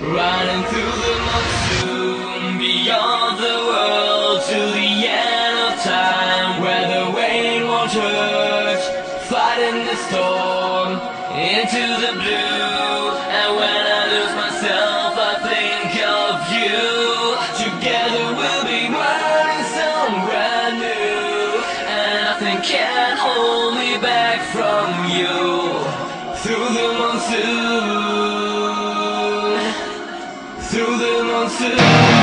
Riding through the monsoon, beyond the world, to the end of time, where the rain won't hurt. Fighting the storm, into the blue. And when I lose myself, I think of you. Together we'll be running somewhere new, and nothing can hold me back from you. Through the monsoon, through the monsoon.